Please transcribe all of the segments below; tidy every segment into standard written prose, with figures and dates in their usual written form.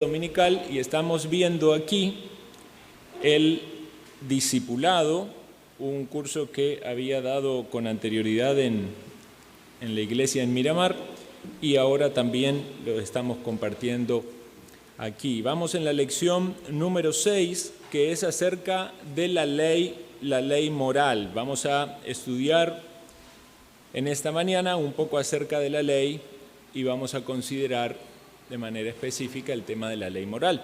dominical y estamos viendo aquí el discipulado, un curso que había dado con anterioridad en la iglesia en Miramar y ahora también lo estamos compartiendo aquí. Vamos en la lección número 6, que es acerca de la ley moral. Vamos a estudiar en esta mañana un poco acerca de la ley y vamos a considerar de manera específica el tema de la ley moral.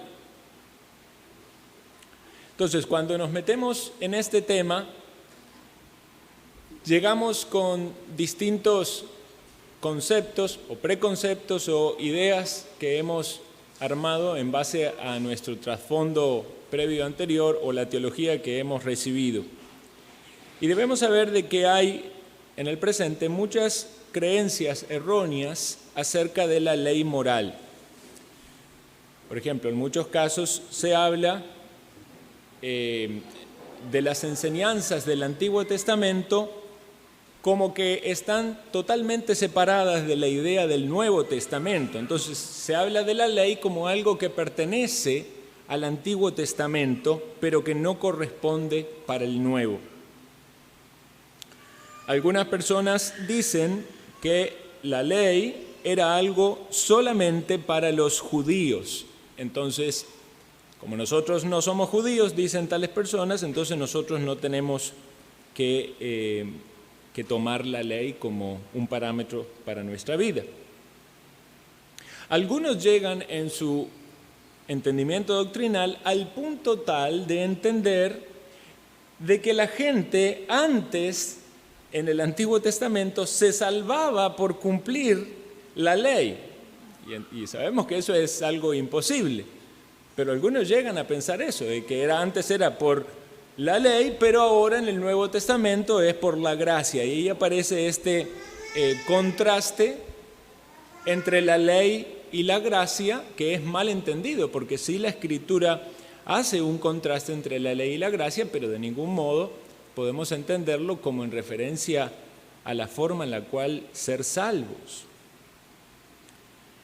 Entonces, cuando nos metemos en este tema, llegamos con distintos conceptos o preconceptos o ideas que hemos armado en base a nuestro trasfondo previo anterior o la teología que hemos recibido. Y debemos saber de que hay en el presente muchas creencias erróneas acerca de la ley moral. Por ejemplo, en muchos casos se habla de las enseñanzas del Antiguo Testamento como que están totalmente separadas de la idea del Nuevo Testamento. Entonces se habla de la ley como algo que pertenece al Antiguo Testamento, pero que no corresponde para el Nuevo. Algunas personas dicen que la ley era algo solamente para los judíos. Entonces, como nosotros no somos judíos, dicen tales personas, entonces nosotros no tenemos que tomar la ley como un parámetro para nuestra vida. Algunos llegan en su entendimiento doctrinal al punto tal de entender de que la gente antes, en el Antiguo Testamento, se salvaba por cumplir la ley. Y sabemos que eso es algo imposible, pero algunos llegan a pensar eso, de que antes era por la ley, pero ahora en el Nuevo Testamento es por la gracia. Y ahí aparece este contraste entre la ley y la gracia, que es mal entendido, porque sí la Escritura hace un contraste entre la ley y la gracia, pero de ningún modo podemos entenderlo como en referencia a la forma en la cual ser salvos.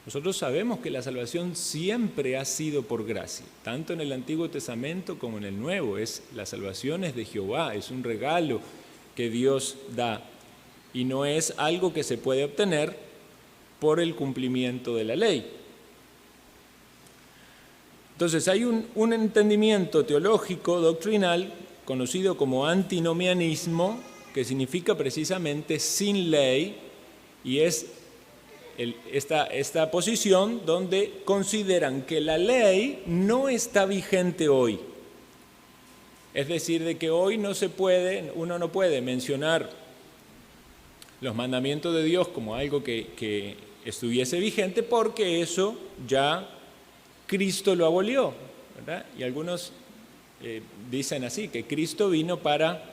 Nosotros sabemos que la salvación siempre ha sido por gracia, tanto en el Antiguo Testamento como en el Nuevo. La salvación es de Jehová, es un regalo que Dios da y no es algo que se puede obtener por el cumplimiento de la ley. Entonces hay un entendimiento teológico, doctrinal, conocido como antinomianismo, que significa precisamente sin ley, y es esta posición donde consideran que la ley no está vigente hoy. Es decir, de que hoy uno no puede mencionar los mandamientos de Dios como algo que estuviese vigente, porque eso ya Cristo lo abolió, ¿verdad? Y algunos dicen así, que Cristo vino para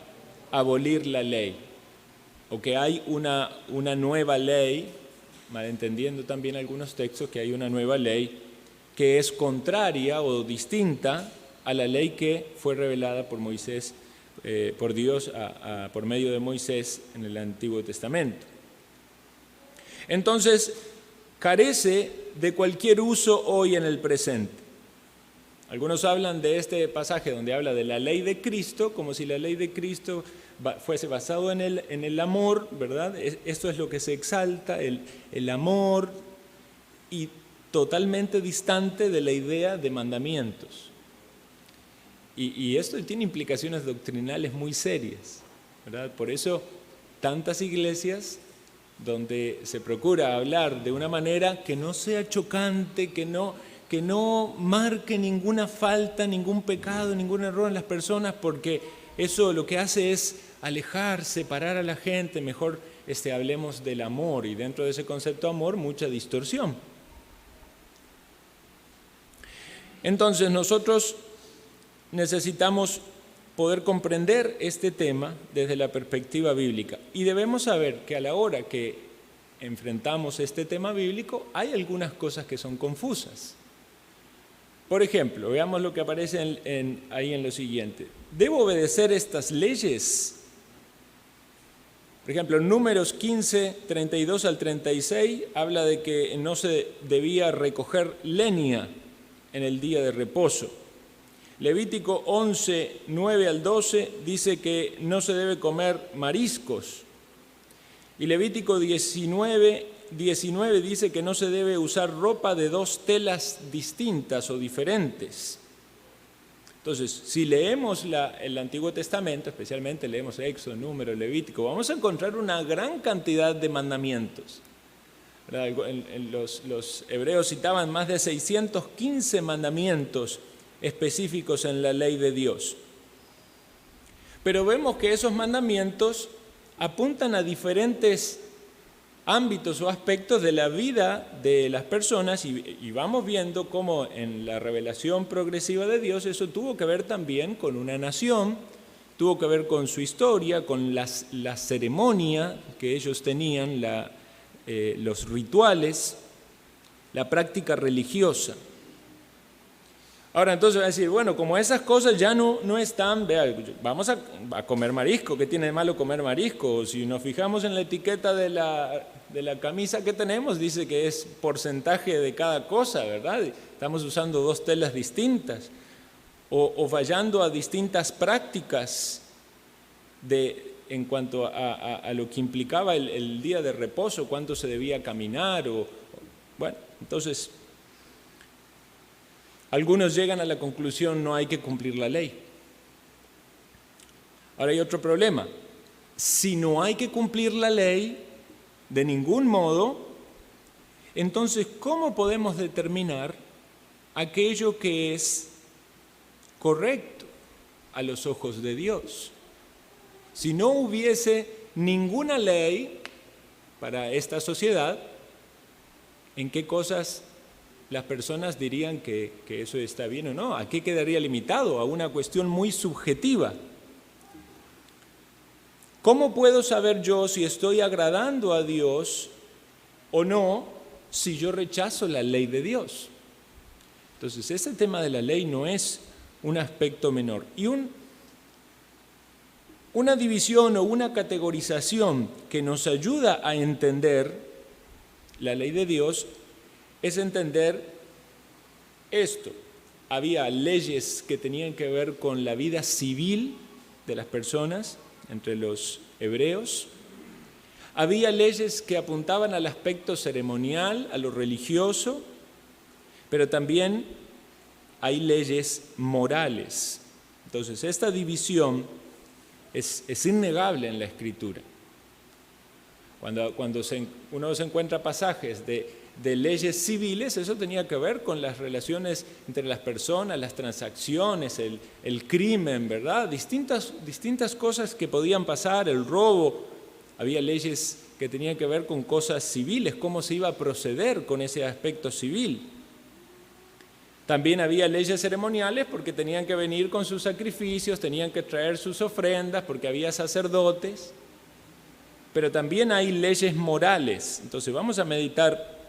abolir la ley, o que hay una nueva ley, malentendiendo también algunos textos, que hay una nueva ley que es contraria o distinta a la ley que fue revelada por Moisés, por Dios por medio de Moisés en el Antiguo Testamento. Entonces, carece de cualquier uso hoy en el presente. Algunos hablan de este pasaje donde habla de la ley de Cristo, como si la ley de Cristo fuese basado en el amor, ¿verdad? Esto es lo que se exalta, el amor, y totalmente distante de la idea de mandamientos. Y esto tiene implicaciones doctrinales muy serias, ¿verdad? Por eso tantas iglesias donde se procura hablar de una manera que no sea chocante, que no marque ninguna falta, ningún pecado, ningún error en las personas, porque eso lo que hace es alejar, separar a la gente. Mejor hablemos del amor, y dentro de ese concepto de amor mucha distorsión. Entonces nosotros necesitamos poder comprender este tema desde la perspectiva bíblica, y debemos saber que a la hora que enfrentamos este tema bíblico hay algunas cosas que son confusas. Por ejemplo, veamos lo que aparece ahí en lo siguiente. ¿Debo obedecer estas leyes? Por ejemplo, en Números 15, 32 al 36, habla de que no se debía recoger leña en el día de reposo. Levítico 11, 9 al 12 dice que no se debe comer mariscos. Y Levítico 19 dice que no se debe usar ropa de dos telas distintas o diferentes. Entonces, si leemos el Antiguo Testamento, especialmente leemos Éxodo, Número, Levítico, vamos a encontrar una gran cantidad de mandamientos. Los hebreos citaban más de 615 mandamientos específicos en la ley de Dios. Pero vemos que esos mandamientos apuntan a diferentes ámbitos o aspectos de la vida de las personas y vamos viendo cómo en la revelación progresiva de Dios eso tuvo que ver también con una nación, tuvo que ver con su historia, con la ceremonia que ellos tenían, los rituales, la práctica religiosa. Ahora entonces va a decir, bueno, como esas cosas ya no están, vea, vamos a comer marisco, ¿qué tiene de malo comer marisco? O si nos fijamos en la etiqueta de la camisa que tenemos, dice que es porcentaje de cada cosa, ¿verdad? Estamos usando dos telas distintas o fallando a distintas prácticas en cuanto a lo que implicaba el día de reposo, cuánto se debía caminar, bueno, entonces algunos llegan a la conclusión no hay que cumplir la ley. Ahora hay otro problema. Si no hay que cumplir la ley de ningún modo, entonces ¿cómo podemos determinar aquello que es correcto a los ojos de Dios? Si no hubiese ninguna ley para esta sociedad, ¿en qué cosas las personas dirían que eso está bien o no? ¿A qué quedaría limitado? A una cuestión muy subjetiva. ¿Cómo puedo saber yo si estoy agradando a Dios o no si yo rechazo la ley de Dios? Entonces, ese tema de la ley no es un aspecto menor. Y una división o una categorización que nos ayuda a entender la ley de Dios es entender esto. Había leyes que tenían que ver con la vida civil de las personas entre los hebreos. Había leyes que apuntaban al aspecto ceremonial, a lo religioso, pero también hay leyes morales. Entonces, esta división es innegable en la Escritura. Cuando uno se encuentra pasajes de leyes civiles, eso tenía que ver con las relaciones entre las personas, las transacciones, el crimen, ¿verdad? Distintas cosas que podían pasar, el robo. Había leyes que tenían que ver con cosas civiles, cómo se iba a proceder con ese aspecto civil. También había leyes ceremoniales porque tenían que venir con sus sacrificios, tenían que traer sus ofrendas porque había sacerdotes. Pero también hay leyes morales. Entonces vamos a meditar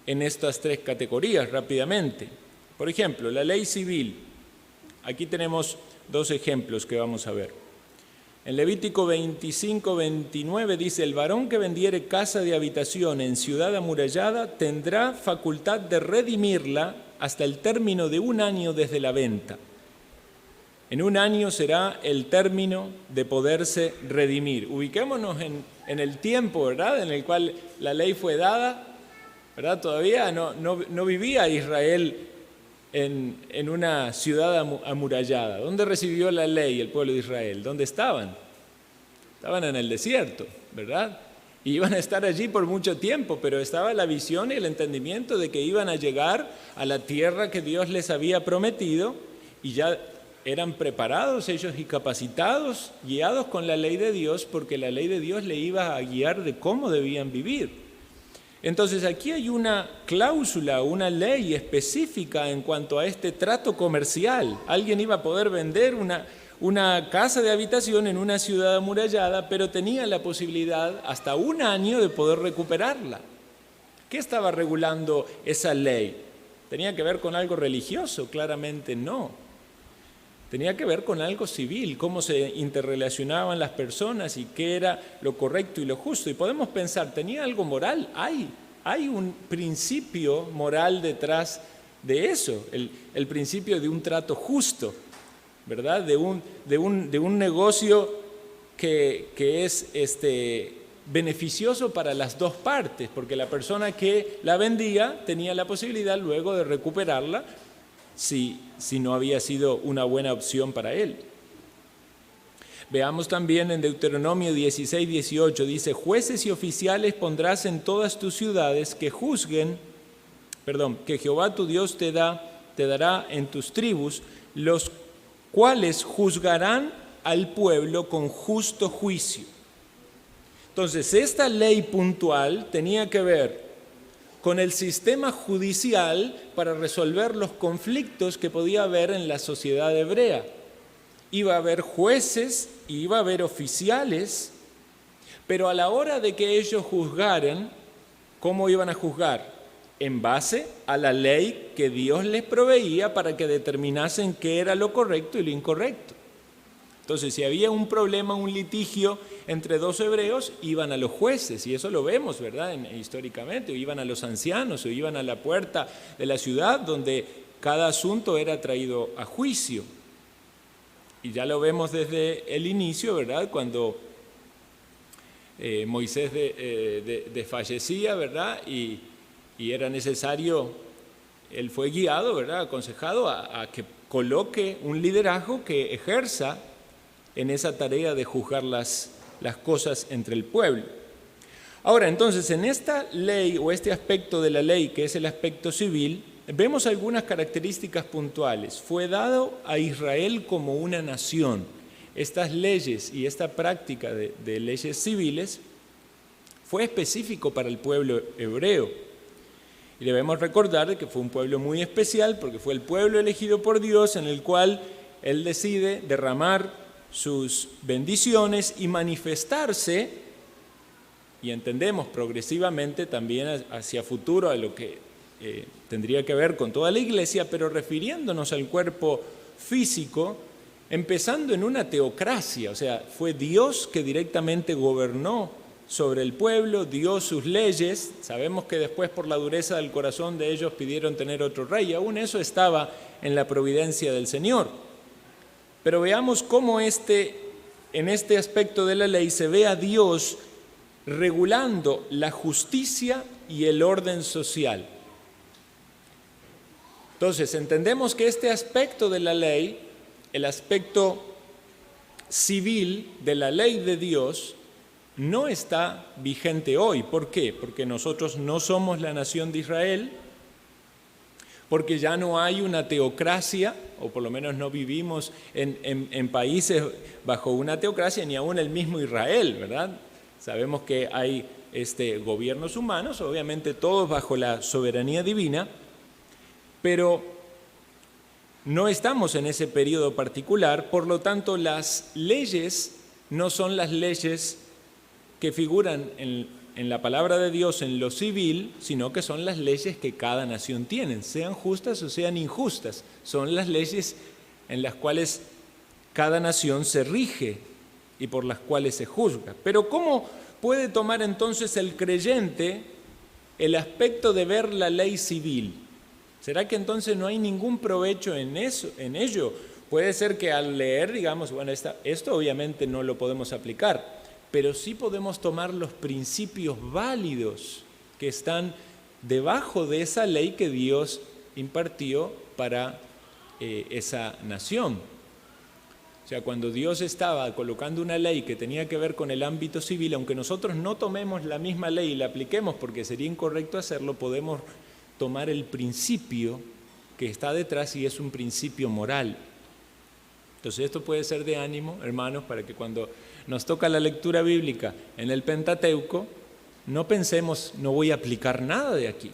en estas tres categorías rápidamente. Por ejemplo, la ley civil. Aquí tenemos dos ejemplos que vamos a ver. En Levítico 25, 29 dice, el varón que vendiere casa de habitación en ciudad amurallada tendrá facultad de redimirla hasta el término de 1 año desde la venta. En 1 año será el término de poderse redimir. Ubiquémonos en el tiempo, ¿verdad?, en el cual la ley fue dada, ¿verdad? Todavía no vivía Israel en una ciudad amurallada. ¿Dónde recibió la ley el pueblo de Israel? ¿Dónde estaban? Estaban en el desierto, ¿verdad? Y iban a estar allí por mucho tiempo, pero estaba la visión y el entendimiento de que iban a llegar a la tierra que Dios les había prometido y ya eran preparados ellos y capacitados, guiados con la ley de Dios, porque la ley de Dios le iba a guiar de cómo debían vivir. Entonces aquí hay una cláusula, una ley específica en cuanto a este trato comercial. Alguien iba a poder vender una casa de habitación en una ciudad amurallada, pero tenía la posibilidad hasta 1 año de poder recuperarla. ¿Qué estaba regulando esa ley? ¿Tenía que ver con algo religioso? Claramente no. Tenía que ver con algo civil, cómo se interrelacionaban las personas y qué era lo correcto y lo justo. Y podemos pensar, ¿tenía algo moral? Hay un principio moral detrás de eso, el principio de un trato justo, ¿verdad? De un negocio que es beneficioso para las dos partes, porque la persona que la vendía tenía la posibilidad luego de recuperarla si no había sido una buena opción para él. Veamos también en Deuteronomio 16, 18, dice: jueces y oficiales pondrás en todas tus ciudades que Jehová tu Dios te dará en tus tribus, los cuales juzgarán al pueblo con justo juicio. Entonces, esta ley puntual tenía que ver con el sistema judicial para resolver los conflictos que podía haber en la sociedad hebrea. Iba a haber jueces y iba a haber oficiales, pero a la hora de que ellos juzgaran, ¿cómo iban a juzgar? En base a la ley que Dios les proveía para que determinasen qué era lo correcto y lo incorrecto. Entonces, si había un problema, un litigio entre dos hebreos, iban a los jueces, y eso lo vemos, ¿verdad? Históricamente, o iban a los ancianos, o iban a la puerta de la ciudad, donde cada asunto era traído a juicio. Y ya lo vemos desde el inicio, ¿verdad? Cuando Moisés desfallecía, ¿verdad? Y era necesario, él fue guiado, ¿verdad? Aconsejado a que coloque un liderazgo que ejerza en esa tarea de juzgar las cosas entre el pueblo. Ahora, entonces, en esta ley o este aspecto de la ley, que es el aspecto civil, vemos algunas características puntuales. Fue dado a Israel como una nación. Estas leyes y esta práctica de leyes civiles fue específico para el pueblo hebreo. Y debemos recordar que fue un pueblo muy especial porque fue el pueblo elegido por Dios en el cual Él decide derramar sus bendiciones y manifestarse, y entendemos progresivamente también hacia futuro a lo que tendría que ver con toda la iglesia, pero refiriéndonos al cuerpo físico, empezando en una teocracia, o sea, fue Dios que directamente gobernó sobre el pueblo, dio sus leyes. Sabemos que después, por la dureza del corazón de ellos, pidieron tener otro rey, aún eso estaba en la providencia del Señor. Pero veamos cómo en este aspecto de la ley se ve a Dios regulando la justicia y el orden social. Entonces, entendemos que este aspecto de la ley, el aspecto civil de la ley de Dios, no está vigente hoy. ¿Por qué? Porque nosotros no somos la nación de Israel, porque ya no hay una teocracia, o por lo menos no vivimos en países bajo una teocracia, ni aún el mismo Israel, ¿verdad? Sabemos que hay gobiernos humanos, obviamente todos bajo la soberanía divina, pero no estamos en ese periodo particular, por lo tanto las leyes no son las leyes que figuran en la palabra de Dios en lo civil, sino que son las leyes que cada nación tiene, sean justas o sean injustas. Son las leyes en las cuales cada nación se rige y por las cuales se juzga. Pero ¿cómo puede tomar entonces el creyente el aspecto de ver la ley civil? ¿Será que entonces no hay ningún provecho en ello? Puede ser que al leer, digamos, bueno, esto obviamente no lo podemos aplicar, pero sí podemos tomar los principios válidos que están debajo de esa ley que Dios impartió para esa nación. O sea, cuando Dios estaba colocando una ley que tenía que ver con el ámbito civil, aunque nosotros no tomemos la misma ley y la apliquemos porque sería incorrecto hacerlo, podemos tomar el principio que está detrás y es un principio moral. Entonces esto puede ser de ánimo, hermanos, para que cuando nos toca la lectura bíblica en el Pentateuco, no pensemos, no voy a aplicar nada de aquí.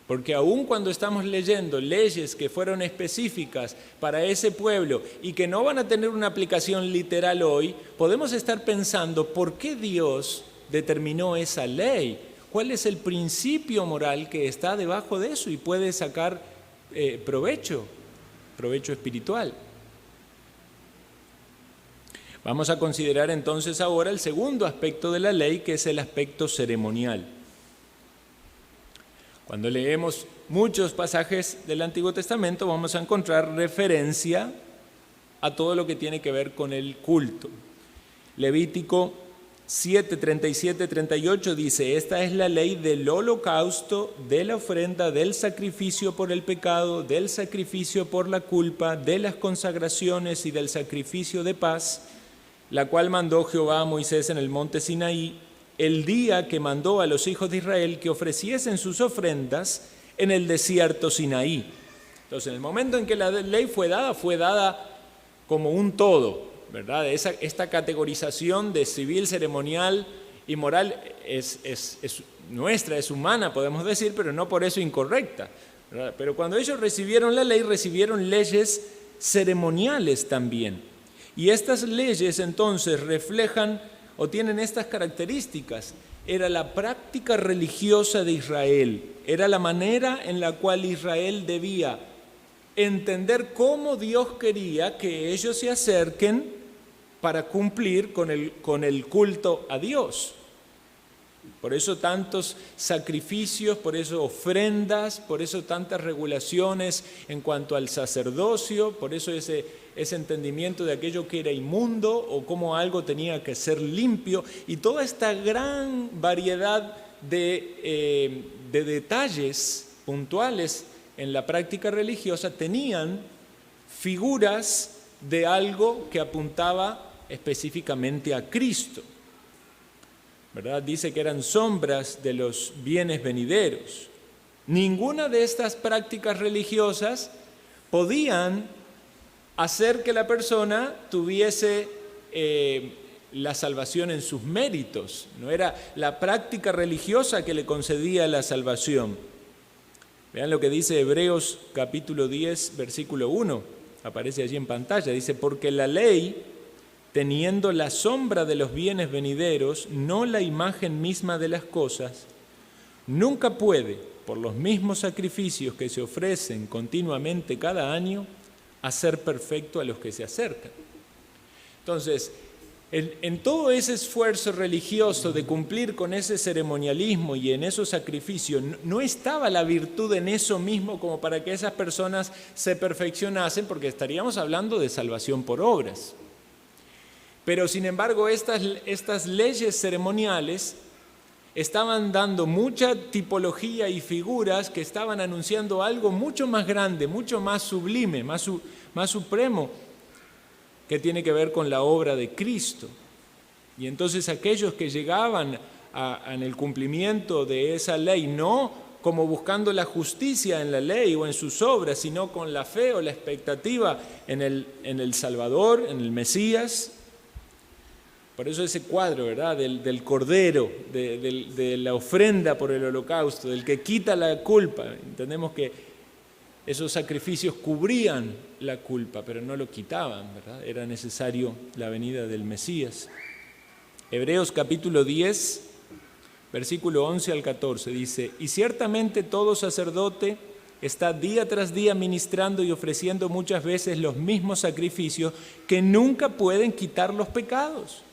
Porque aun cuando estamos leyendo leyes que fueron específicas para ese pueblo y que no van a tener una aplicación literal hoy, podemos estar pensando, ¿por qué Dios determinó esa ley? ¿Cuál es el principio moral que está debajo de eso y puede sacar provecho espiritual? Vamos a considerar entonces ahora el segundo aspecto de la ley, que es el aspecto ceremonial. Cuando leemos muchos pasajes del Antiguo Testamento vamos a encontrar referencia a todo lo que tiene que ver con el culto. Levítico 7, 37, 38 dice: esta es la ley del holocausto, de la ofrenda, del sacrificio por el pecado, del sacrificio por la culpa, de las consagraciones y del sacrificio de paz, la cual mandó Jehová a Moisés en el monte Sinaí, el día que mandó a los hijos de Israel que ofreciesen sus ofrendas en el desierto Sinaí. Entonces, en el momento en que la ley fue dada como un todo, ¿verdad? Esta categorización de civil, ceremonial y moral es nuestra, es humana, podemos decir, pero no por eso incorrecta, ¿verdad? Pero cuando ellos recibieron la ley, recibieron leyes ceremoniales también. Y estas leyes entonces reflejan o tienen estas características. Era la práctica religiosa de Israel, era la manera en la cual Israel debía entender cómo Dios quería que ellos se acerquen para cumplir con el culto a Dios. Por eso tantos sacrificios, por eso ofrendas, por eso tantas regulaciones en cuanto al sacerdocio, por eso ese entendimiento de aquello que era inmundo o cómo algo tenía que ser limpio, y toda esta gran variedad de detalles puntuales en la práctica religiosa tenían figuras de algo que apuntaba específicamente a Cristo, ¿verdad? Dice que eran sombras de los bienes venideros. Ninguna de estas prácticas religiosas podían hacer que la persona tuviese la salvación en sus méritos. No era la práctica religiosa que le concedía la salvación. Vean lo que dice Hebreos capítulo 10, versículo 1. Aparece allí en pantalla. Dice: porque la ley, teniendo la sombra de los bienes venideros, no la imagen misma de las cosas, nunca puede, por los mismos sacrificios que se ofrecen continuamente cada año, hacer perfecto a los que se acercan. Entonces, en todo ese esfuerzo religioso de cumplir con ese ceremonialismo y en esos sacrificios, no estaba la virtud en eso mismo como para que esas personas se perfeccionasen, porque estaríamos hablando de salvación por obras. Pero sin embargo, estas leyes ceremoniales estaban dando mucha tipología y figuras que estaban anunciando algo mucho más grande, mucho más sublime, más supremo, que tiene que ver con la obra de Cristo. Y entonces aquellos que llegaban en el cumplimiento de esa ley, no como buscando la justicia en la ley o en sus obras, sino con la fe o la expectativa en el Salvador, en el Mesías. Por eso ese cuadro, ¿verdad?, del Cordero, de la ofrenda por el holocausto, del que quita la culpa. Entendemos que esos sacrificios cubrían la culpa, pero no lo quitaban, ¿verdad? Era necesario la venida del Mesías. Hebreos capítulo 10, versículo 11 al 14, dice: y ciertamente todo sacerdote está día tras día ministrando y ofreciendo muchas veces los mismos sacrificios que nunca pueden quitar los pecados.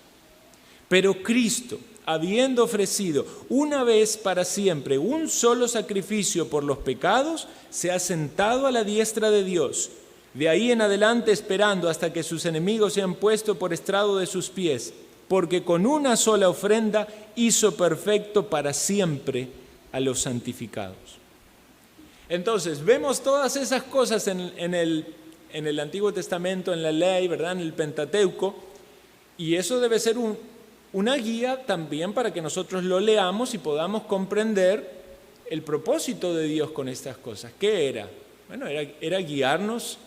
Pero Cristo, habiendo ofrecido una vez para siempre un solo sacrificio por los pecados, se ha sentado a la diestra de Dios, de ahí en adelante esperando hasta que sus enemigos sean puestos por estrado de sus pies, porque con una sola ofrenda hizo perfecto para siempre a los santificados. Entonces, vemos todas esas cosas en el Antiguo Testamento, en la ley, ¿verdad?, en el Pentateuco, y eso debe ser una guía también para que nosotros lo leamos y podamos comprender el propósito de Dios con estas cosas. ¿Qué era? Bueno, era guiarnos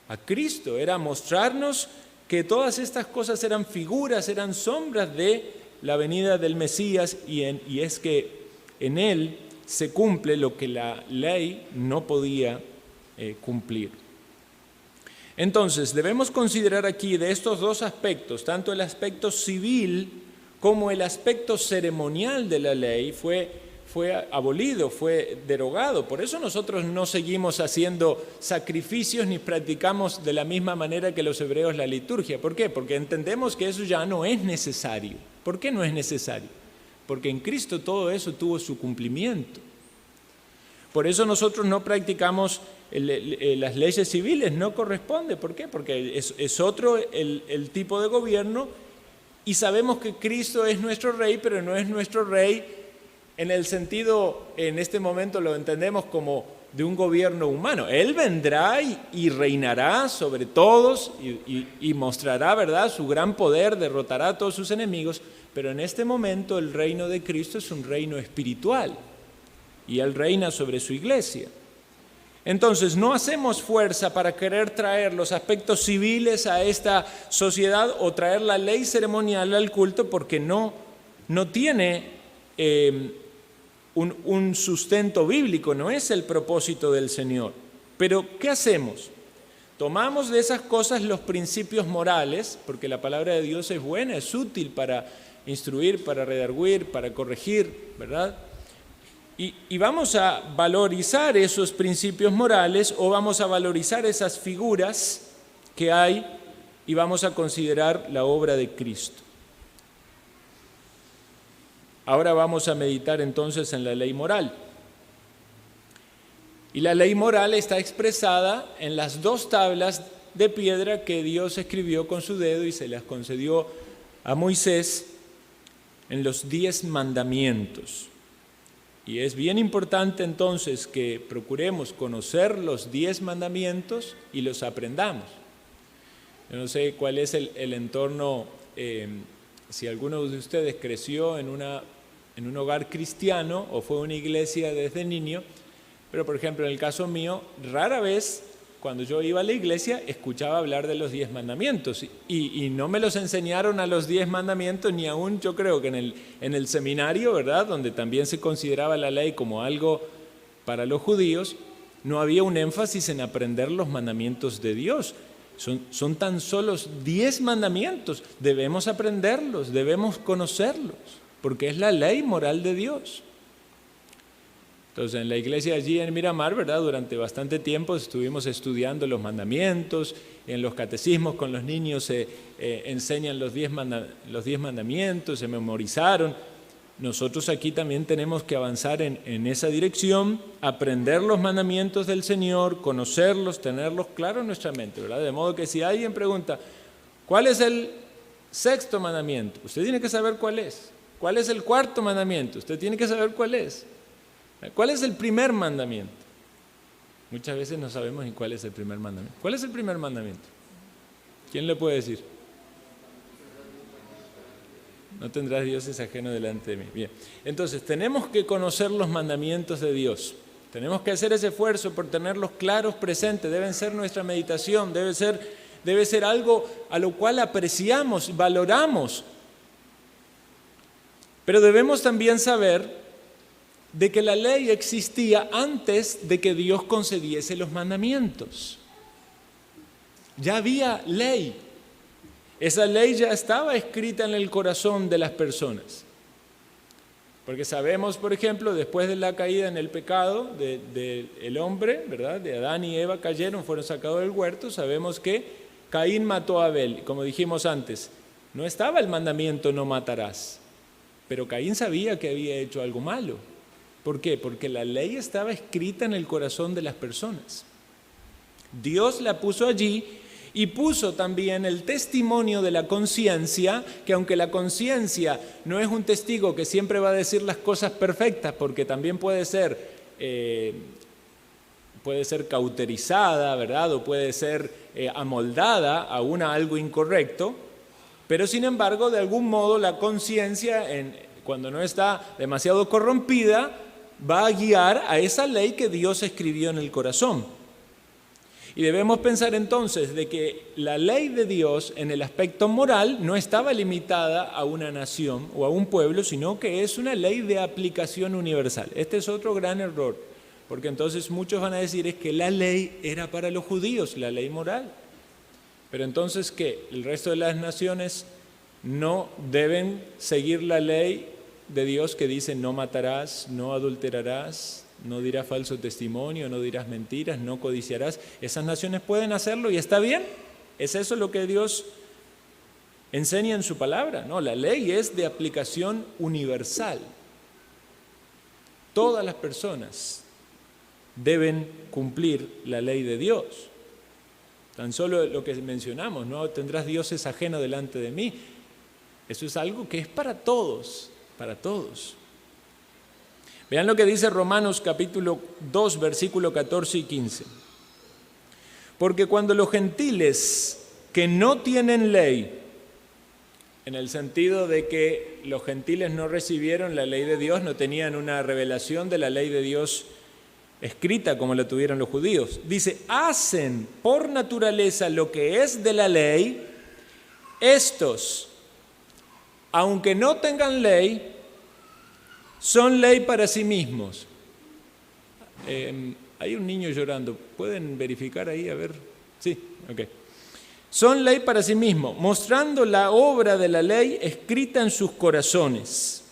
a Cristo, era mostrarnos que todas estas cosas eran figuras, eran sombras de la venida del Mesías, y es que en Él se cumple lo que la ley no podía cumplir. Entonces, debemos considerar aquí de estos dos aspectos, tanto el aspecto civil como el aspecto ceremonial de la ley fue abolido, fue derogado. Por eso nosotros no seguimos haciendo sacrificios ni practicamos de la misma manera que los hebreos la liturgia. ¿Por qué? Porque entendemos que eso ya no es necesario. ¿Por qué no es necesario? Porque en Cristo todo eso tuvo su cumplimiento. Por eso nosotros no practicamos las leyes civiles, no corresponde. ¿Por qué? Porque es otro el tipo de gobierno y sabemos que Cristo es nuestro Rey, pero no es nuestro Rey en el sentido, en este momento lo entendemos como de un gobierno humano. Él vendrá y reinará sobre todos y mostrará, ¿verdad?, su gran poder, derrotará a todos sus enemigos, pero en este momento el reino de Cristo es un reino espiritual y Él reina sobre su iglesia. Entonces, no hacemos fuerza para querer traer los aspectos civiles a esta sociedad o traer la ley ceremonial al culto porque no tiene un sustento bíblico, no es el propósito del Señor. Pero, ¿qué hacemos? Tomamos de esas cosas los principios morales, porque la palabra de Dios es buena, es útil para instruir, para redarguir, para corregir, ¿verdad? Y vamos a valorizar esos principios morales o vamos a valorizar esas figuras que hay y vamos a considerar la obra de Cristo. Ahora vamos a meditar entonces en la ley moral. Y la ley moral está expresada en las 2 tablas de piedra que Dios escribió con su dedo y se las concedió a Moisés en los 10 mandamientos. Y es bien importante entonces que procuremos conocer los 10 mandamientos y los aprendamos. Yo no sé cuál es el entorno, si alguno de ustedes creció en un hogar cristiano o fue a una iglesia desde niño, pero por ejemplo en el caso mío, rara vez cuando yo iba a la iglesia escuchaba hablar de los 10 mandamientos y no me los enseñaron a los 10 mandamientos ni aún yo creo que en el seminario, ¿verdad?, donde también se consideraba la ley como algo para los judíos, no había un énfasis en aprender los mandamientos de Dios. Son tan solo 10 mandamientos, debemos aprenderlos, debemos conocerlos, porque es la ley moral de Dios. Entonces, en la iglesia allí en Miramar, ¿verdad?, durante bastante tiempo estuvimos estudiando los mandamientos, en los catecismos con los niños se enseñan los 10 mandamientos, se memorizaron. Nosotros aquí también tenemos que avanzar en esa dirección, aprender los mandamientos del Señor, conocerlos, tenerlos claros en nuestra mente, ¿verdad? De modo que si alguien pregunta, ¿cuál es el 6.º mandamiento? Usted tiene que saber cuál es. ¿Cuál es el 4.º mandamiento? Usted tiene que saber cuál es. ¿Cuál es el primer mandamiento? Muchas veces no sabemos ni cuál es el primer mandamiento. ¿Cuál es el primer mandamiento? ¿Quién le puede decir? No tendrás dioses ajenos delante de mí. Bien, entonces tenemos que conocer los mandamientos de Dios. Tenemos que hacer ese esfuerzo por tenerlos claros, presentes. Deben ser nuestra meditación, debe ser algo a lo cual apreciamos, valoramos. Pero debemos también saber de que la ley existía antes de que Dios concediese los mandamientos. Ya había ley. Esa ley ya estaba escrita en el corazón de las personas. Porque sabemos, por ejemplo, después de la caída en el pecado del hombre, ¿verdad?, de Adán y Eva cayeron, fueron sacados del huerto, sabemos que Caín mató a Abel. Como dijimos antes, no estaba el mandamiento no matarás, pero Caín sabía que había hecho algo malo. ¿Por qué? Porque la ley estaba escrita en el corazón de las personas. Dios la puso allí y puso también el testimonio de la conciencia, que aunque la conciencia no es un testigo que siempre va a decir las cosas perfectas, porque también puede ser cauterizada, ¿verdad?, o puede ser amoldada aún a algo incorrecto, pero sin embargo, de algún modo la conciencia, cuando no está demasiado corrompida, va a guiar a esa ley que Dios escribió en el corazón. Y debemos pensar entonces de que la ley de Dios en el aspecto moral no estaba limitada a una nación o a un pueblo, sino que es una ley de aplicación universal. Este es otro gran error, porque entonces muchos van a decir es que la ley era para los judíos, la ley moral. Pero entonces, ¿qué? ¿El resto de las naciones no deben seguir la ley de Dios que dice no matarás, no adulterarás, no dirás falso testimonio, no dirás mentiras, no codiciarás? Esas naciones pueden hacerlo y está bien. ¿Es eso lo que Dios enseña en su palabra? No, la ley es de aplicación universal. Todas las personas deben cumplir la ley de Dios. Tan solo lo que mencionamos, no tendrás dioses ajenos delante de mí. Eso es algo que es para todos, para todos. Vean lo que dice Romanos capítulo 2, versículo 14 y 15. Porque cuando los gentiles que no tienen ley, en el sentido de que los gentiles no recibieron la ley de Dios, no tenían una revelación de la ley de Dios escrita como la tuvieron los judíos, dice, hacen por naturaleza lo que es de la ley, estos, aunque no tengan ley, son ley para sí mismos. Hay un niño llorando, ¿pueden verificar ahí? A ver, sí, ok. Son ley para sí mismos, mostrando la obra de la ley escrita en sus corazones,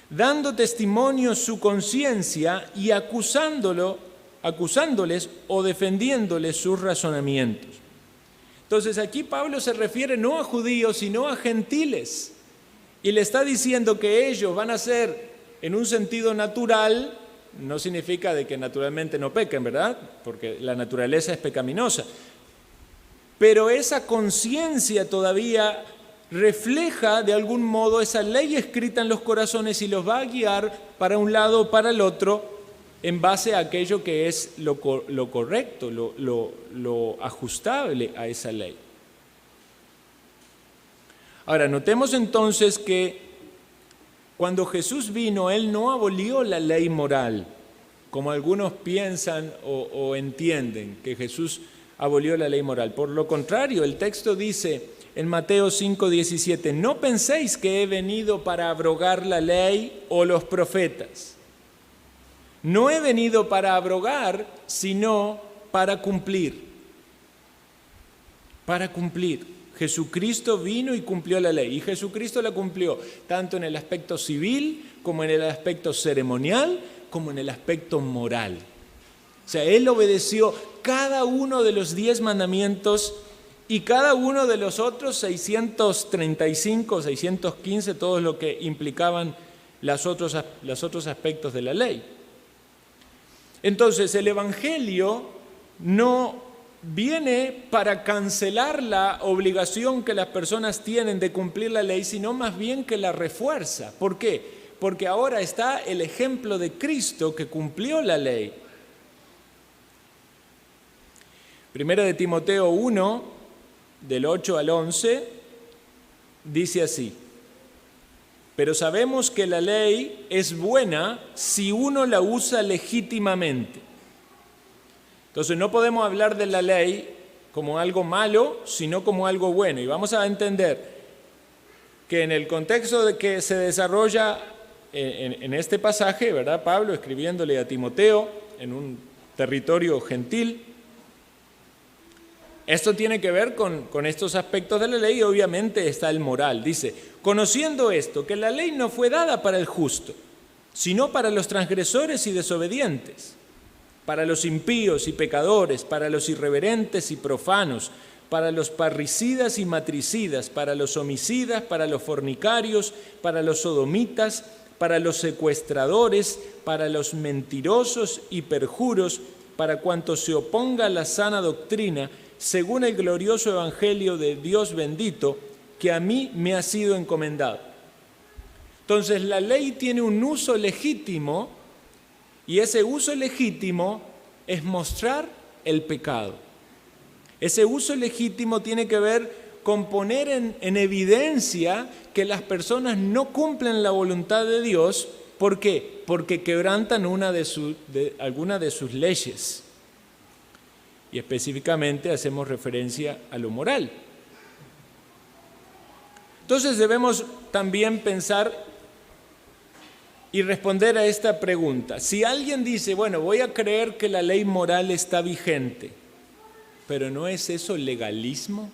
dando testimonio su conciencia y acusándoles o defendiéndoles sus razonamientos. Entonces aquí Pablo se refiere no a judíos, sino a gentiles, y le está diciendo que ellos van a ser, en un sentido natural, no significa de que naturalmente no pequen, ¿verdad? Porque la naturaleza es pecaminosa. Pero esa conciencia todavía refleja de algún modo esa ley escrita en los corazones y los va a guiar para un lado o para el otro en base a aquello que es lo correcto, lo ajustable a esa ley. Ahora, notemos entonces que cuando Jesús vino, Él no abolió la ley moral, como algunos piensan o entienden que Jesús abolió la ley moral. Por lo contrario, el texto dice en Mateo 5:17, no penséis que he venido para abrogar la ley o los profetas. No he venido para abrogar, sino para cumplir. Para cumplir. Jesucristo vino y cumplió la ley, y Jesucristo la cumplió tanto en el aspecto civil, como en el aspecto ceremonial, como en el aspecto moral. O sea, Él obedeció cada uno de los 10 mandamientos y cada uno de los otros 635, 615, todo lo que implicaban los otros aspectos de la ley. Entonces, el Evangelio no viene para cancelar la obligación que las personas tienen de cumplir la ley, sino más bien que la refuerza. ¿Por qué? Porque ahora está el ejemplo de Cristo que cumplió la ley. Primera de Timoteo 1, del 8 al 11, dice así: pero sabemos que la ley es buena si uno la usa legítimamente. Entonces no podemos hablar de la ley como algo malo, sino como algo bueno. Y vamos a entender que en el contexto de que se desarrolla en este pasaje, ¿verdad? Pablo escribiéndole a Timoteo en un territorio gentil, esto tiene que ver con estos aspectos de la ley y obviamente está el moral. Dice, conociendo esto, que la ley no fue dada para el justo, sino para los transgresores y desobedientes, para los impíos y pecadores, para los irreverentes y profanos, para los parricidas y matricidas, para los homicidas, para los fornicarios, para los sodomitas, para los secuestradores, para los mentirosos y perjuros, para cuantos se oponga a la sana doctrina, según el glorioso evangelio de Dios bendito, que a mí me ha sido encomendado. Entonces, la ley tiene un uso legítimo, y ese uso legítimo es mostrar el pecado. Ese uso legítimo tiene que ver con poner en evidencia que las personas no cumplen la voluntad de Dios. ¿Por qué? Porque quebrantan alguna de sus leyes. Y específicamente hacemos referencia a lo moral. Entonces debemos también pensar y responder a esta pregunta. Si alguien dice, bueno, voy a creer que la ley moral está vigente, pero ¿no es eso legalismo?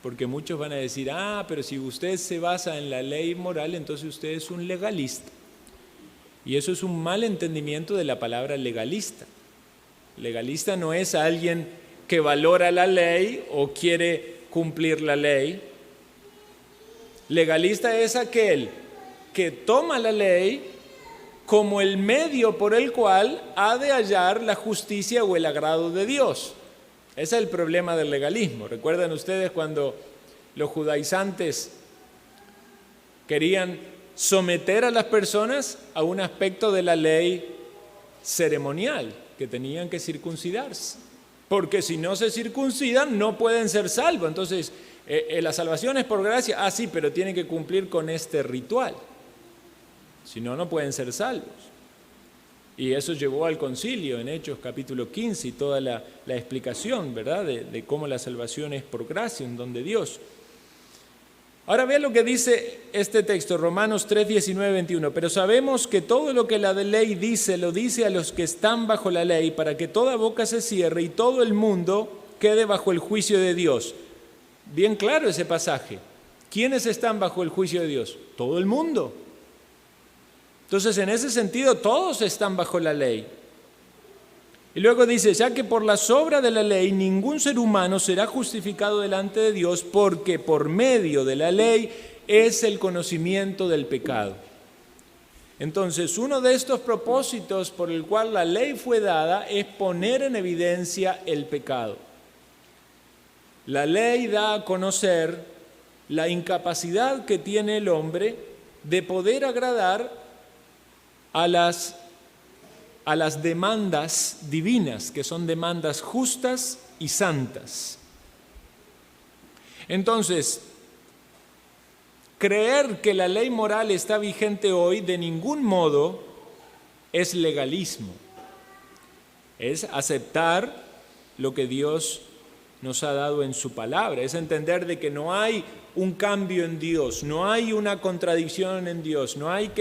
Porque muchos van a decir, pero si usted se basa en la ley moral, entonces usted es un legalista. Y eso es un mal entendimiento de la palabra legalista. Legalista no es alguien que valora la ley o quiere cumplir la ley. Legalista es aquel que toma la ley como el medio por el cual ha de hallar la justicia o el agrado de Dios. Ese es el problema del legalismo. ¿Recuerdan ustedes cuando los judaizantes querían someter a las personas a un aspecto de la ley ceremonial, que tenían que circuncidarse? Porque si no se circuncidan no pueden ser salvos. Entonces, la salvación es por gracia. Sí, pero tienen que cumplir con este ritual. Si no, no pueden ser salvos. Y eso llevó al concilio en Hechos capítulo 15 y toda la explicación, ¿verdad?, de cómo la salvación es por gracia, un don de Dios. Ahora vean lo que dice este texto, Romanos 3, 19, 21. Pero sabemos que todo lo que la ley dice, lo dice a los que están bajo la ley, para que toda boca se cierre y todo el mundo quede bajo el juicio de Dios. Bien claro ese pasaje. ¿Quiénes están bajo el juicio de Dios? Todo el mundo. Entonces, en ese sentido, todos están bajo la ley. Y luego dice, ya que por la obra de la ley ningún ser humano será justificado delante de Dios, porque por medio de la ley es el conocimiento del pecado. Entonces, uno de estos propósitos por el cual la ley fue dada es poner en evidencia el pecado. La ley da a conocer la incapacidad que tiene el hombre de poder agradar a las demandas divinas, que son demandas justas y santas. Entonces, creer que la ley moral está vigente hoy de ningún modo es legalismo. Es aceptar lo que Dios nos ha dado en su palabra, es entender de que no hay un cambio en Dios, no hay una contradicción en Dios, no hay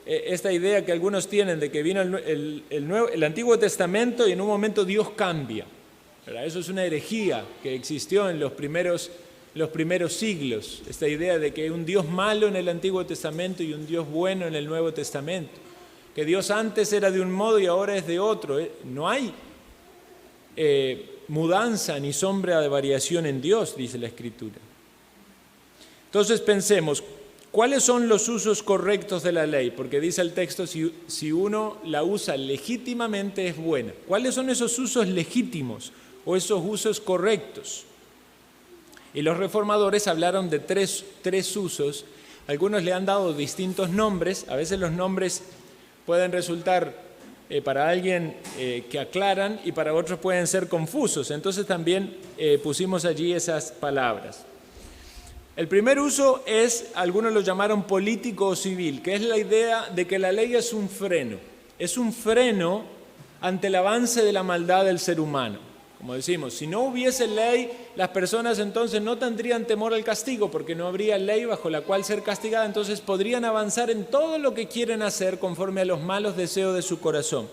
esta idea que algunos tienen de que vino el Antiguo Testamento y en un momento Dios cambia, ¿verdad? Eso es una herejía que existió en los primeros siglos, esta idea de que hay un Dios malo en el Antiguo Testamento y un Dios bueno en el Nuevo Testamento, que Dios antes era de un modo y ahora es de otro. No hay mudanza ni sombra de variación en Dios, dice la Escritura. Entonces pensemos, ¿cuáles son los usos correctos de la ley? Porque dice el texto, si uno la usa legítimamente es buena. ¿Cuáles son esos usos legítimos o esos usos correctos? Y los reformadores hablaron de tres usos. Algunos le han dado distintos nombres. A veces los nombres pueden resultar para alguien que aclaran y para otros pueden ser confusos. Entonces también pusimos allí esas palabras. El primer uso es, algunos lo llamaron político o civil, que es la idea de que la ley es un freno ante el avance de la maldad del ser humano. Como decimos, si no hubiese ley, las personas entonces no tendrían temor al castigo, porque no habría ley bajo la cual ser castigada, entonces podrían avanzar en todo lo que quieren hacer conforme a los malos deseos de su corazón.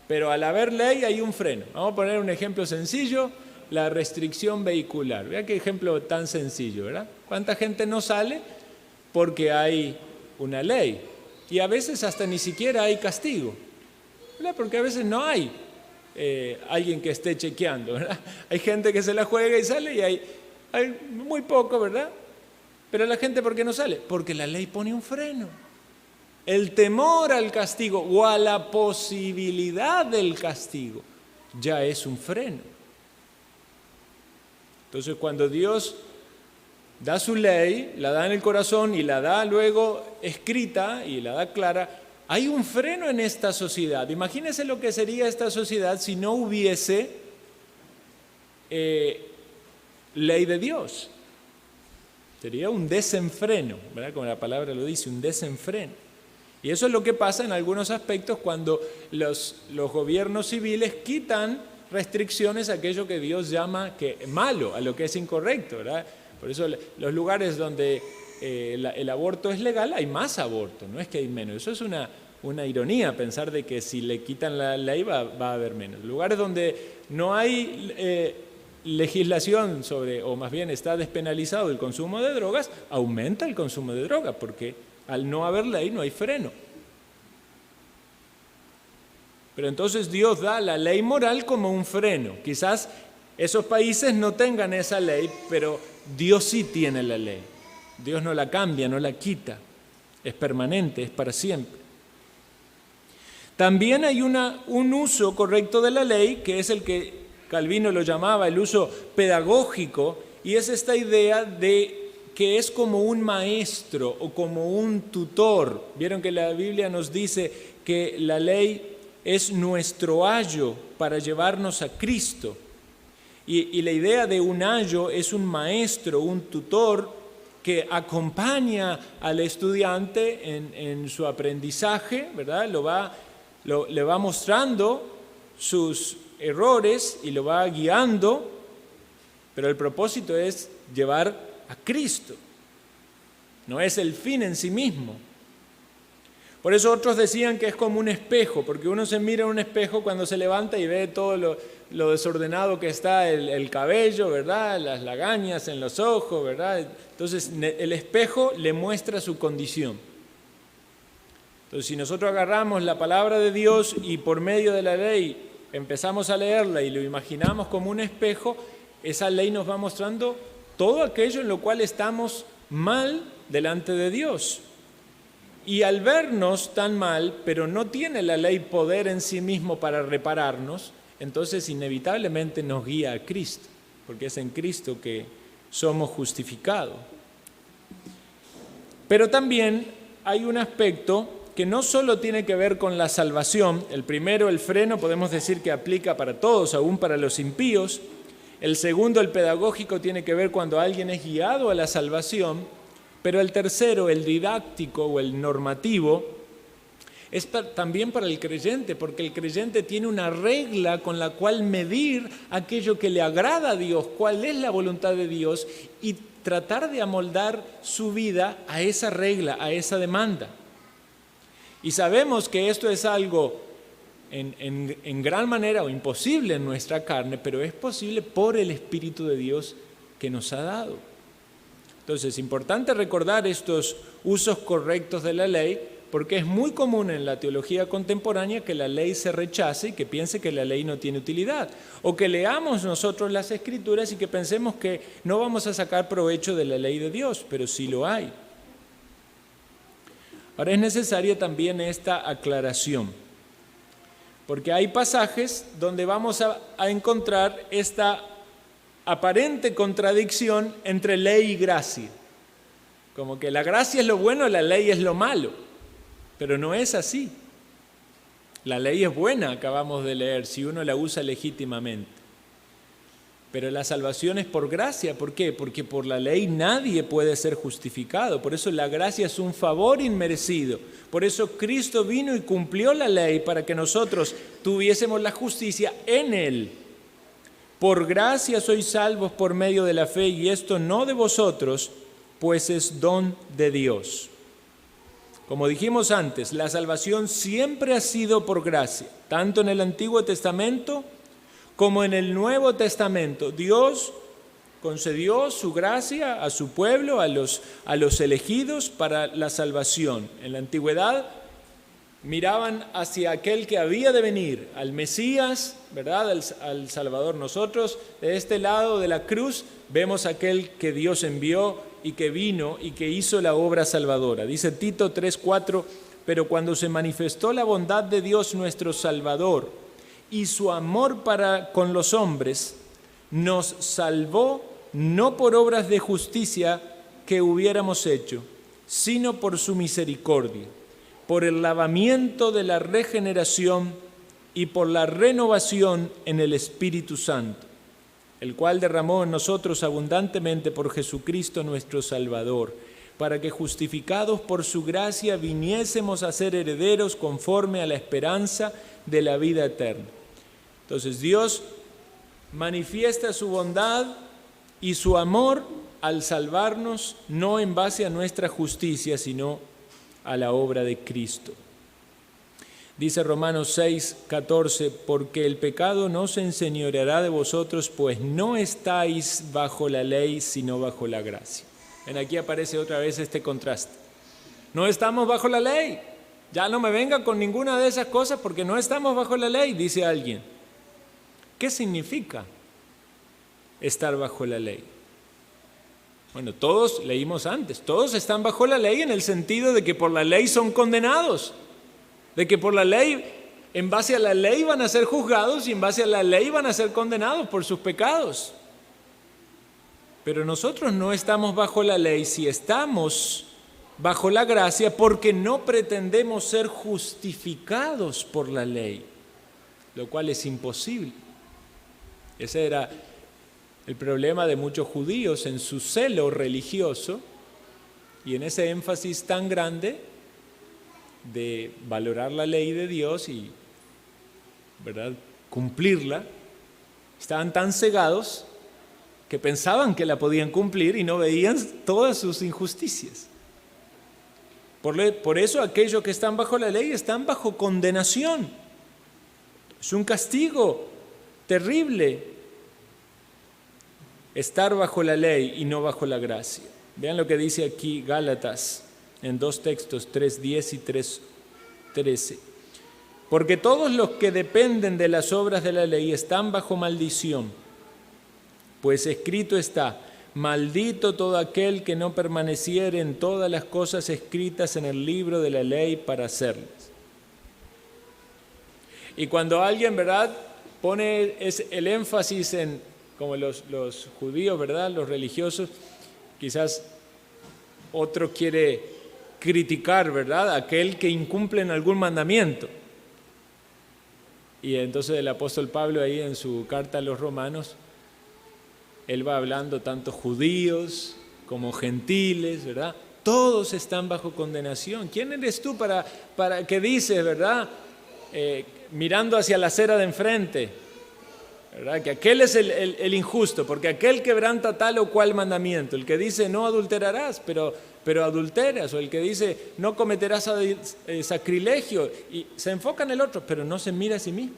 Pero al haber ley hay un freno. Vamos a poner un ejemplo sencillo. La restricción vehicular. Vea qué ejemplo tan sencillo, ¿verdad? ¿Cuánta gente no sale? Porque hay una ley. Y a veces hasta ni siquiera hay castigo, ¿verdad? Porque a veces no hay alguien que esté chequeando, ¿verdad? Hay gente que se la juega y sale y hay muy poco, ¿verdad? Pero la gente, ¿por qué no sale? Porque la ley pone un freno. El temor al castigo o a la posibilidad del castigo ya es un freno. Entonces, cuando Dios da su ley, la da en el corazón y la da luego escrita y la da clara, hay un freno en esta sociedad. Imagínense lo que sería esta sociedad si no hubiese ley de Dios. Sería un desenfreno, ¿verdad? Como la palabra lo dice, un desenfreno. Y eso es lo que pasa en algunos aspectos cuando los gobiernos civiles quitan restricciones a aquello que Dios llama malo, a lo que es incorrecto, ¿verdad? Por eso los lugares donde el aborto es legal, hay más aborto, no es que hay menos. Eso es una ironía, pensar de que si le quitan la ley va a haber menos. Lugares donde no hay legislación sobre, o más bien está despenalizado el consumo de drogas, aumenta el consumo de drogas, porque al no haber ley no hay freno. Pero entonces Dios da la ley moral como un freno. Quizás esos países no tengan esa ley, pero Dios sí tiene la ley. Dios no la cambia, no la quita. Es permanente, es para siempre. También hay un uso correcto de la ley, que es el que Calvino lo llamaba el uso pedagógico, y es esta idea de que es como un maestro o como un tutor. Vieron que la Biblia nos dice que la ley es nuestro ayo para llevarnos a Cristo. Y la idea de un ayo es un maestro, un tutor que acompaña al estudiante en su aprendizaje, ¿verdad? Le va mostrando sus errores y lo va guiando, pero el propósito es llevar a Cristo. No es el fin en sí mismo. Por eso otros decían que es como un espejo, porque uno se mira en un espejo cuando se levanta y ve todo lo desordenado que está el cabello, ¿verdad? Las lagañas en los ojos, ¿verdad? Entonces el espejo le muestra su condición. Entonces si nosotros agarramos la palabra de Dios y por medio de la ley empezamos a leerla y lo imaginamos como un espejo, esa ley nos va mostrando todo aquello en lo cual estamos mal delante de Dios. Y al vernos tan mal, pero no tiene la ley poder en sí mismo para repararnos, entonces inevitablemente nos guía a Cristo, porque es en Cristo que somos justificados. Pero también hay un aspecto que no solo tiene que ver con la salvación. El primero, el freno, podemos decir que aplica para todos, aún para los impíos. El segundo, el pedagógico, tiene que ver cuando alguien es guiado a la salvación. Pero el tercero, el didáctico o el normativo, es también para el creyente, porque el creyente tiene una regla con la cual medir aquello que le agrada a Dios, cuál es la voluntad de Dios, y tratar de amoldar su vida a esa regla, a esa demanda. Y sabemos que esto es algo en gran manera o imposible en nuestra carne, pero es posible por el Espíritu de Dios que nos ha dado. Entonces es importante recordar estos usos correctos de la ley, porque es muy común en la teología contemporánea que la ley se rechace y que piense que la ley no tiene utilidad, o que leamos nosotros las Escrituras y que pensemos que no vamos a sacar provecho de la ley de Dios, pero sí lo hay. Ahora es necesaria también esta aclaración, porque hay pasajes donde vamos a encontrar esta aparente contradicción entre ley y gracia. Como que la gracia es lo bueno, la ley es lo malo, pero no es así. La ley es buena, acabamos de leer, si uno la usa legítimamente. Pero la salvación es por gracia. ¿Por qué? Porque por la ley nadie puede ser justificado. Por eso la gracia es un favor inmerecido. Por eso Cristo vino y cumplió la ley para que nosotros tuviésemos la justicia en Él. Por gracia sois salvos por medio de la fe, y esto no de vosotros, pues es don de Dios. Como dijimos antes, la salvación siempre ha sido por gracia, tanto en el Antiguo Testamento como en el Nuevo Testamento. Dios concedió su gracia a su pueblo, a los elegidos para la salvación. En la antigüedad miraban hacia aquel que había de venir, al Mesías, ¿verdad? Al Salvador. Nosotros, de este lado de la cruz, vemos aquel que Dios envió y que vino y que hizo la obra salvadora. Dice Tito 3:4, pero cuando se manifestó la bondad de Dios nuestro Salvador y su amor para con los hombres, nos salvó no por obras de justicia que hubiéramos hecho, sino por su misericordia, por el lavamiento de la regeneración y por la renovación en el Espíritu Santo, el cual derramó en nosotros abundantemente por Jesucristo nuestro Salvador, para que justificados por su gracia viniésemos a ser herederos conforme a la esperanza de la vida eterna. Entonces Dios manifiesta su bondad y su amor al salvarnos, no en base a nuestra justicia, sino a la obra de Cristo. Dice Romanos 6:14, porque el pecado no se enseñoreará de vosotros, pues no estáis bajo la ley, sino bajo la gracia. Ven, aquí aparece otra vez este contraste. No estamos bajo la ley. Ya no me venga con ninguna de esas cosas porque no estamos bajo la ley, dice alguien. ¿Qué significa estar bajo la ley? Bueno, todos leímos antes, todos están bajo la ley en el sentido de que por la ley son condenados, de que por la ley En base a la ley van a ser juzgados y en base a la ley van a ser condenados por sus pecados. Pero nosotros no estamos bajo la ley si estamos bajo la gracia, porque no pretendemos ser justificados por la ley, lo cual es imposible. Ese era el problema de muchos judíos en su celo religioso y en ese énfasis tan grande de valorar la ley de Dios y, ¿verdad?, cumplirla. Estaban tan cegados que pensaban que la podían cumplir y no veían todas sus injusticias. Por eso aquellos que están bajo la ley están bajo condenación. Es un castigo terrible estar bajo la ley y no bajo la gracia. Vean lo que dice aquí Gálatas en dos textos, 3:10 y 3:13. Porque todos los que dependen de las obras de la ley están bajo maldición, pues escrito está: maldito todo aquel que no permaneciere en todas las cosas escritas en el libro de la ley para hacerlas. Y cuando alguien, ¿verdad?, pone el énfasis en, como los judíos, ¿verdad?, los religiosos, quizás otro quiere criticar, ¿verdad?, aquel que incumple en algún mandamiento. Y entonces el apóstol Pablo ahí en su carta a los romanos, él va hablando tanto judíos como gentiles, ¿verdad? Todos están bajo condenación. ¿Quién eres tú para que dices, ¿verdad?, mirando hacia la acera de enfrente, ¿verdad?, que aquel es el injusto, porque aquel quebranta tal o cual mandamiento. El que dice no adulterarás, pero adulteras, o el que dice no cometerás sacrilegio, y se enfoca en el otro, pero no se mira a sí mismo.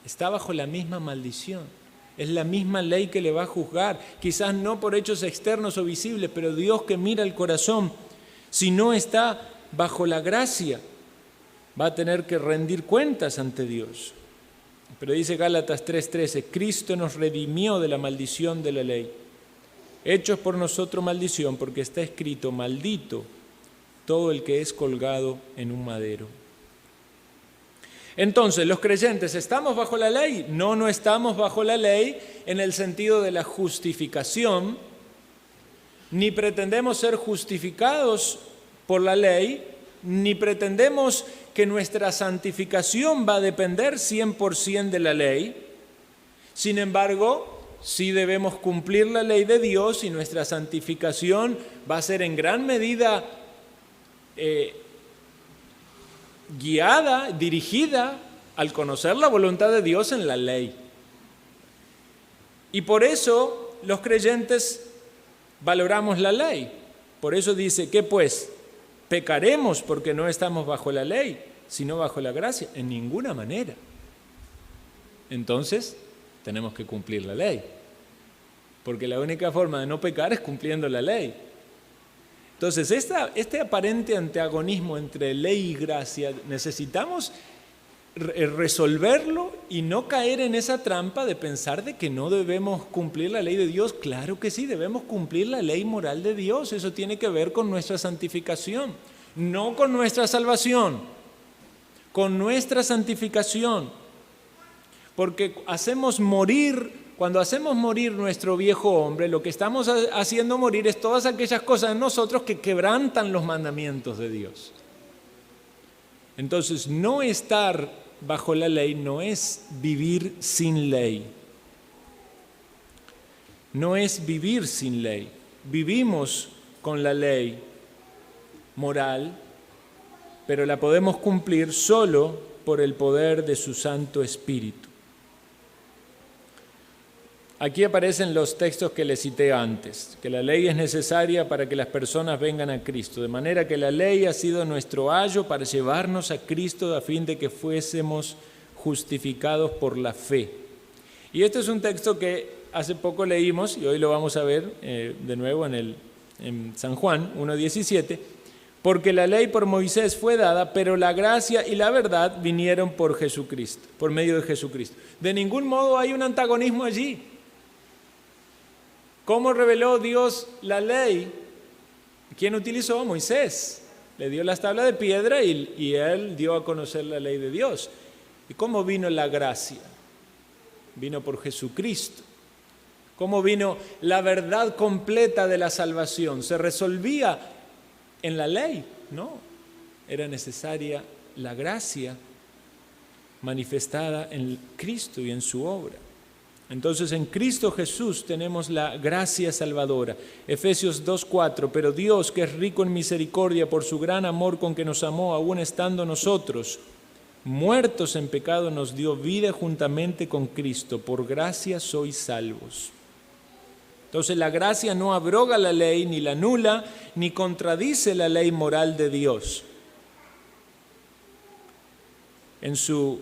Está bajo la misma maldición. Es la misma ley que le va a juzgar, quizás no por hechos externos o visibles, pero Dios que mira el corazón, si no está bajo la gracia, va a tener que rendir cuentas ante Dios. Pero dice Gálatas 3:13, Cristo nos redimió de la maldición de la ley, hechos por nosotros maldición, porque está escrito: maldito todo el que es colgado en un madero. Entonces, ¿los creyentes estamos bajo la ley? No, no estamos bajo la ley en el sentido de la justificación, ni pretendemos ser justificados por la ley, ni pretendemos que nuestra santificación va a depender 100% de la ley. Sin embargo, sí debemos cumplir la ley de Dios y nuestra santificación va a ser en gran medida guiada, dirigida al conocer la voluntad de Dios en la ley. Y por eso los creyentes valoramos la ley. Por eso dice, ¿qué pues? ¿Pecaremos porque no estamos bajo la ley, sino bajo la gracia? En ninguna manera. Entonces, tenemos que cumplir la ley. Porque la única forma de no pecar es cumpliendo la ley. Entonces, este aparente antagonismo entre ley y gracia, necesitamos resolverlo y no caer en esa trampa de pensar de que no debemos cumplir la ley de Dios. Claro que sí, debemos cumplir la ley moral de Dios. Eso tiene que ver con nuestra santificación, no con nuestra salvación, con nuestra santificación. Porque cuando hacemos morir nuestro viejo hombre, lo que estamos haciendo morir es todas aquellas cosas en nosotros que quebrantan los mandamientos de Dios. Entonces, no estar bajo la ley no es vivir sin ley. No es vivir sin ley. Vivimos con la ley moral, pero la podemos cumplir solo por el poder de su Santo Espíritu. Aquí aparecen los textos que les cité antes, que la ley es necesaria para que las personas vengan a Cristo, de manera que la ley ha sido nuestro ayo para llevarnos a Cristo a fin de que fuésemos justificados por la fe. Y este es un texto que hace poco leímos y hoy lo vamos a ver de nuevo en San Juan 1:17, porque la ley por Moisés fue dada, pero la gracia y la verdad vinieron por Jesucristo, por medio de Jesucristo. De ningún modo hay un antagonismo allí. ¿Cómo reveló Dios la ley? ¿Quién utilizó? Moisés. Le dio las tablas de piedra y él dio a conocer la ley de Dios. ¿Y cómo vino la gracia? Vino por Jesucristo. ¿Cómo vino la verdad completa de la salvación? ¿Se resolvía en la ley? No, era necesaria la gracia manifestada en Cristo y en su obra. Entonces en Cristo Jesús tenemos la gracia salvadora. Efesios 2:4, pero Dios, que es rico en misericordia por su gran amor con que nos amó, aún estando nosotros muertos en pecado, nos dio vida juntamente con Cristo. Por gracia sois salvos. Entonces la gracia no abroga la ley, ni la anula, ni contradice la ley moral de Dios. En su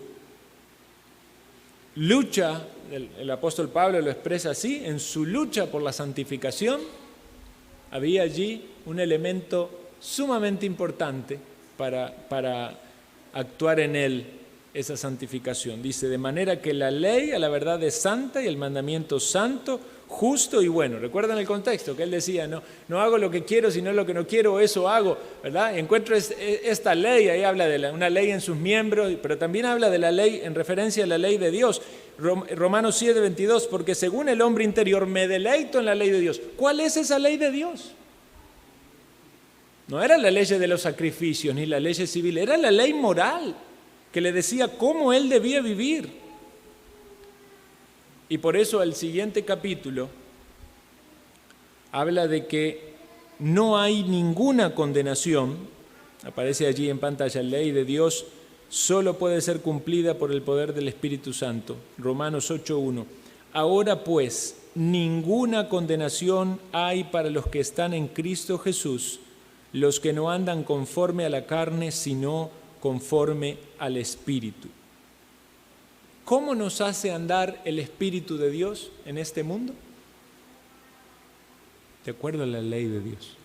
lucha, el apóstol Pablo lo expresa así, en su lucha por la santificación, había allí un elemento sumamente importante para actuar en él esa santificación. Dice, de manera que la ley a la verdad es santa y el mandamiento santo, justo y bueno. ¿Recuerdan el contexto? Que él decía, no hago lo que quiero, sino lo que no quiero, eso hago, ¿verdad? Y encuentro esta ley, ahí habla de una ley en sus miembros, pero también habla de la ley en referencia a la ley de Dios. Romanos 7:22, porque según el hombre interior me deleito en la ley de Dios. ¿Cuál es esa ley de Dios? No era la ley de los sacrificios ni la ley civil, era la ley moral que le decía cómo él debía vivir. Y por eso el siguiente capítulo habla de que no hay ninguna condenación, aparece allí en pantalla, la ley de Dios solo puede ser cumplida por el poder del Espíritu Santo. Romanos 8:1. Ahora pues, ninguna condenación hay para los que están en Cristo Jesús, los que no andan conforme a la carne, sino conforme al Espíritu. ¿Cómo nos hace andar el Espíritu de Dios en este mundo? De acuerdo a la ley de Dios.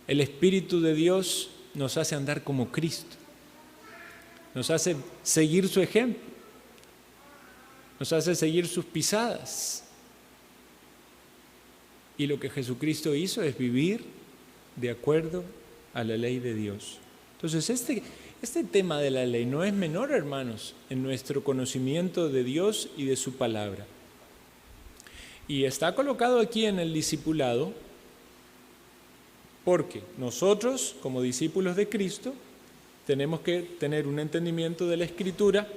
El Espíritu de Dios nos hace andar como Cristo, nos hace seguir su ejemplo, nos hace seguir sus pisadas. Y lo que Jesucristo hizo es vivir de acuerdo a la ley de Dios. Entonces este tema de la ley no es menor, hermanos, en nuestro conocimiento de Dios y de su palabra. Y está colocado aquí en el discipulado porque nosotros, como discípulos de Cristo, tenemos que tener un entendimiento de la Escritura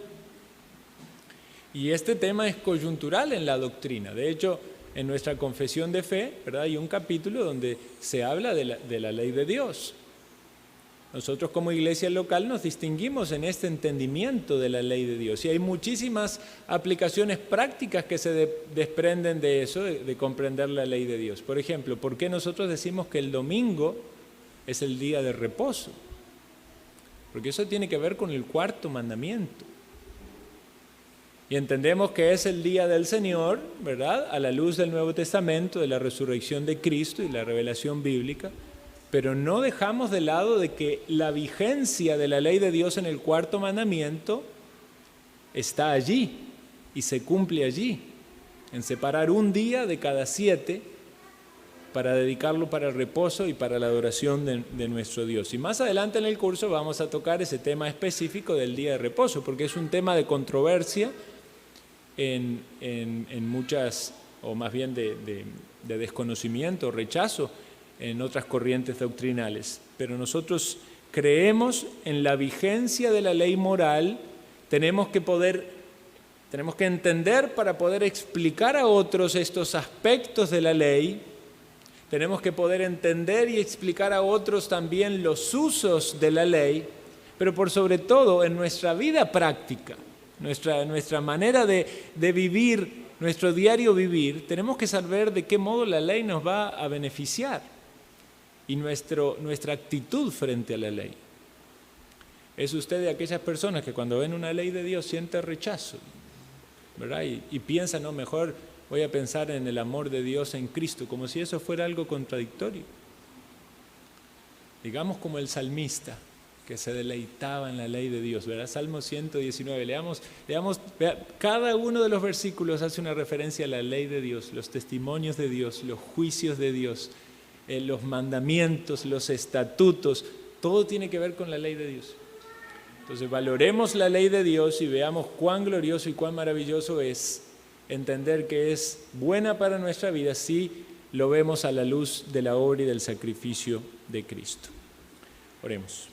y este tema es coyuntural en la doctrina. De hecho, en nuestra confesión de fe, ¿verdad?, hay un capítulo donde se habla de la ley de Dios. Nosotros como iglesia local nos distinguimos en este entendimiento de la ley de Dios y hay muchísimas aplicaciones prácticas que se desprenden de eso, de comprender la ley de Dios. Por ejemplo, ¿por qué nosotros decimos que el domingo es el día de reposo? Porque eso tiene que ver con el cuarto mandamiento. Y entendemos que es el día del Señor, ¿verdad?, a la luz del Nuevo Testamento, de la resurrección de Cristo y la revelación bíblica, pero no dejamos de lado de que la vigencia de la ley de Dios en el cuarto mandamiento está allí y se cumple allí, en separar un día de cada 7 para dedicarlo para el reposo y para la adoración de nuestro Dios. Y más adelante en el curso vamos a tocar ese tema específico del día de reposo, porque es un tema de controversia en muchas, o más bien de desconocimiento, rechazo en otras corrientes doctrinales. Pero nosotros creemos en la vigencia de la ley moral, tenemos que entender para poder explicar a otros estos aspectos de la ley, tenemos que poder entender y explicar a otros también los usos de la ley, pero por sobre todo en nuestra vida práctica, nuestra manera de vivir, nuestro diario vivir, tenemos que saber de qué modo la ley nos va a beneficiar y nuestra actitud frente a la ley. ¿Es usted de aquellas personas que cuando ven una ley de Dios siente rechazo, ¿verdad? Y piensa, no, mejor voy a pensar en el amor de Dios en Cristo, como si eso fuera algo contradictorio? Digamos como el salmista, que se deleitaba en la ley de Dios, ¿verdad? Salmo 119, leamos, cada uno de los versículos hace una referencia a la ley de Dios, los testimonios de Dios, los juicios de Dios, los mandamientos, los estatutos, todo tiene que ver con la ley de Dios. Entonces valoremos la ley de Dios y veamos cuán glorioso y cuán maravilloso es entender que es buena para nuestra vida si lo vemos a la luz de la obra y del sacrificio de Cristo. Oremos.